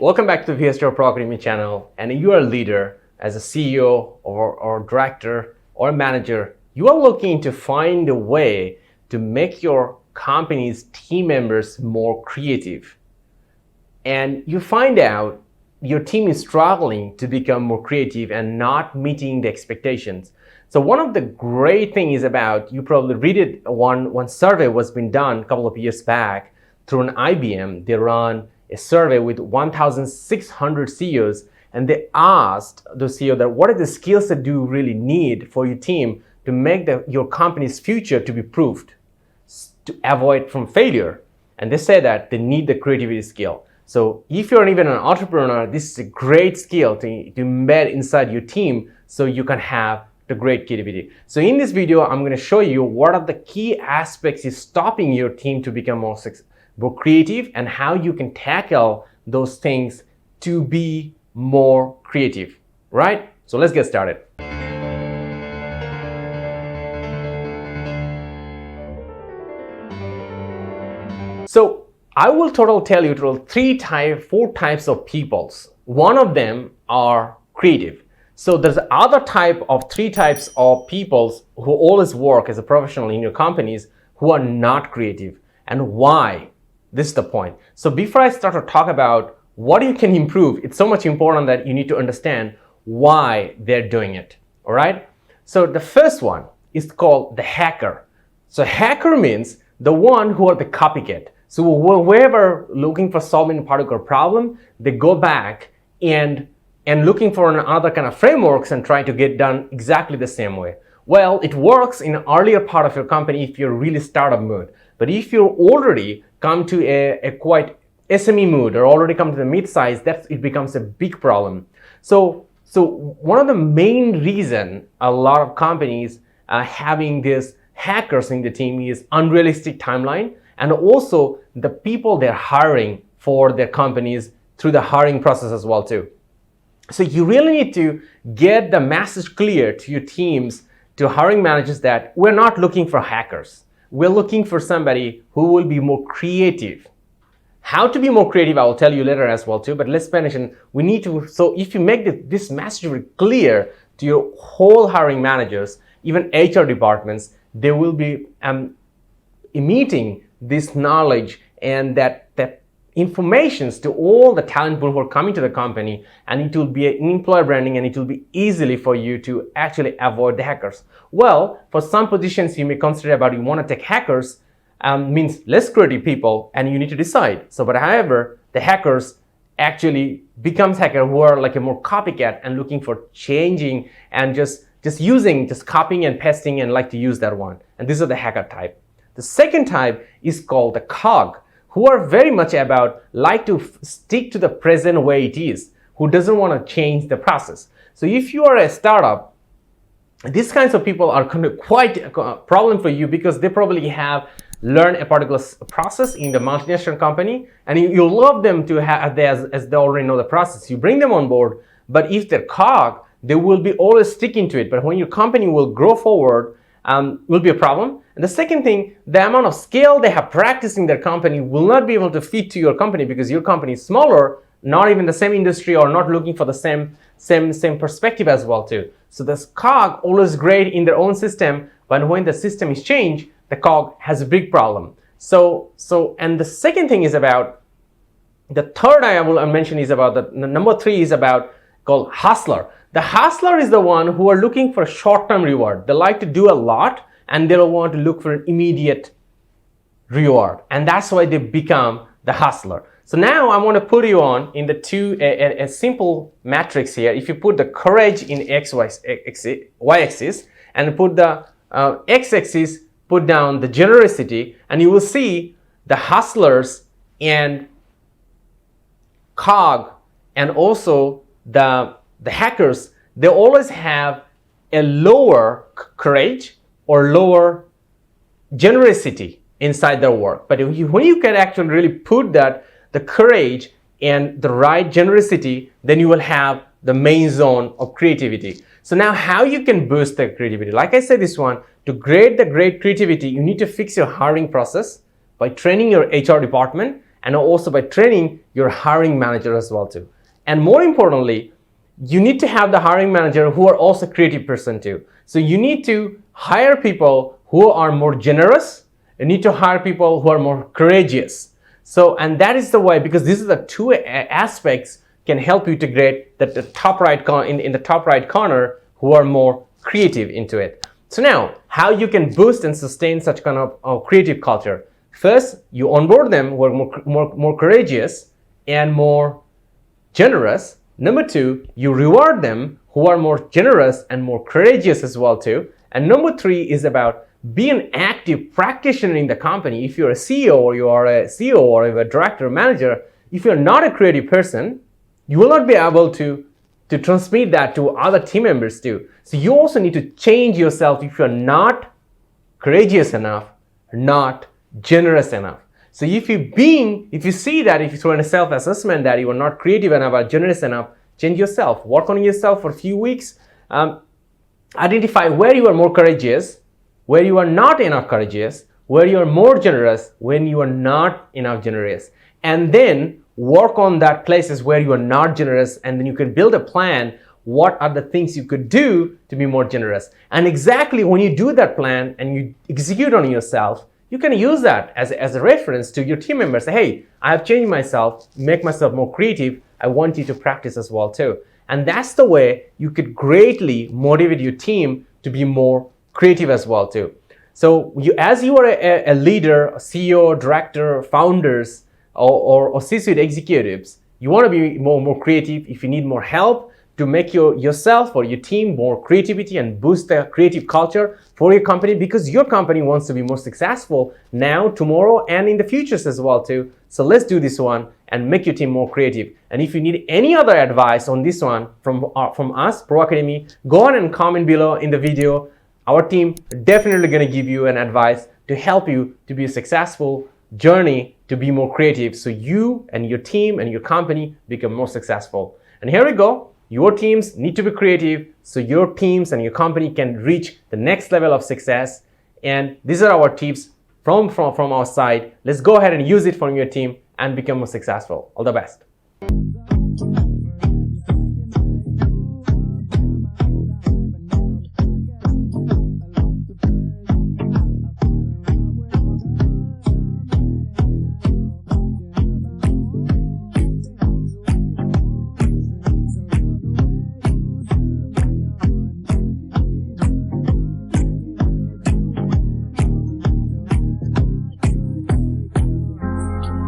Welcome back to the VSHR Pro Academy channel. And you are a leader as a CEO or director or manager. You are looking to find a way to make your company's team members more creative. And you find out your team is struggling to become more creative and not meeting the expectations. So one of the great things is about, you probably read it, one survey was been done a couple of years back through an IBM. They run a survey with 1,600 CEOs, and they asked the CEO that what are the skills that you really need for your team to make your company's future to be proved, to avoid from failure. And they say that they need the creativity skill. So if you're even an entrepreneur, this is a great skill to embed inside your team so you can have the great creativity. So in this video, I'm going to show you what are the key aspects is stopping your team to become more creative and how you can tackle those things to be more creative, right? So let's get started. So I will tell you four types of peoples. One of them are creative. So there's other three types of peoples who always work as a professional in your companies who are not creative, and why. This is the point. So before I start to talk about what you can improve, it's so much important that you need to understand why they're doing it. All right. So the first one is called the hacker. So hacker means the one who are the copycat. So whoever looking for solving a particular problem, they go back and looking for another kind of frameworks and try to get done exactly the same way. Well, it works in an earlier part of your company if you're really startup mode. But if you're already come to a quite SME mood or already come to the mid-size, it becomes a big problem. So one of the main reason a lot of companies are having these hackers in the team is unrealistic timeline, and also the people they're hiring for their companies through the hiring process as well too. So you really need to get the message clear to your teams, to hiring managers, that we're not looking for hackers. We're looking for somebody who will be more creative. How to be more creative, I will tell you later as well too, but let's mention, we need to, so if you make this message very clear to your whole hiring managers, even HR departments, they will be emitting this knowledge and that informations to all the talent pool who are coming to the company, and it will be an employer branding, and it will be easily for you to actually avoid the hackers. Well, for some positions you may consider about you want to take hackers, means less creative people, and you need to decide. So, but however, the hackers actually becomes hacker who are like a more copycat and looking for changing and just copying and pasting and like to use that one. And these are the hacker type. The second type is called the cog, who are very much about like to stick to the present way it is, who doesn't want to change the process. So if you are a startup, these kinds of people are quite a problem for you, because they probably have learned a particular process in the multinational company, and you love them to have as they already know the process. You bring them on board, but if they're cog, they will be always sticking to it. But when your company will grow forward, will be a problem. And the second thing, the amount of scale they have practiced in their company will not be able to fit to your company, because your company is smaller, not even the same industry, or not looking for the same perspective as well too. So this cog always great in their own system, but when the system is changed, the cog has a big problem. And the second thing is about, the third I will mention is about the number 3 is about called hustler. The hustler is the one who are looking for a short-term reward. They like to do a lot, and they don't want to look for an immediate reward. And that's why they become the hustler. So now I want to put you on in the a simple matrix here. If you put the courage in y-axis and put the x-axis, put down the generosity, and you will see the hustlers and cog and also the hackers, they always have a lower courage or lower generosity inside their work. But when you can actually really put the courage and the right generosity, then you will have the main zone of creativity. So now how you can boost the creativity? Like I said, this one, to create the great creativity, you need to fix your hiring process by training your HR department and also by training your hiring manager as well too. And more importantly, you need to have the hiring manager who are also creative person too. So you need to hire people who are more generous. You need to hire people who are more courageous. So, and that is the way, because these are the two aspects can help you to get the top right in the top right corner who are more creative into it. So now, how you can boost and sustain such kind of creative culture? First, you onboard them who are more courageous and more generous. Number two, you reward them who are more generous and more courageous as well too. And number three is about be an active practitioner in the company. If you're a CEO or you are a CEO or a director or manager, if you're not a creative person, you will not be able to transmit that to other team members too. So you also need to change yourself if you're not courageous enough, not generous enough. So if you see that, if you're doing a self-assessment that you are not creative enough or generous enough, change yourself. Work on yourself for a few weeks. Identify where you are more courageous, where you are not enough courageous, where you are more generous, when you are not enough generous. And then work on that places where you are not generous, and then you can build a plan. What are the things you could do to be more generous? And exactly when you do that plan and you execute on yourself, you can use that as a reference to your team members. Say, hey, I have changed myself, make myself more creative. I want you to practice as well too. And that's the way you could greatly motivate your team to be more creative as well too. So as you are a leader, a CEO, director, founders, or C-suite executives, you want to be more creative. If you need more help to make yourself or your team more creativity and boost the creative culture for your company, because your company wants to be more successful now, tomorrow, and in the futures as well too. So let's do this one and make your team more creative. And if you need any other advice on this one from us, Pro Academy, go on and comment below in the video. Our team definitely going to give you an advice to help you to be a successful journey to be more creative, so you and your team and your company become more successful. And here we go. Your teams need to be creative so your teams and your company can reach the next level of success. And these are our tips from our side. Let's go ahead and use it for your team and become more successful. All the best.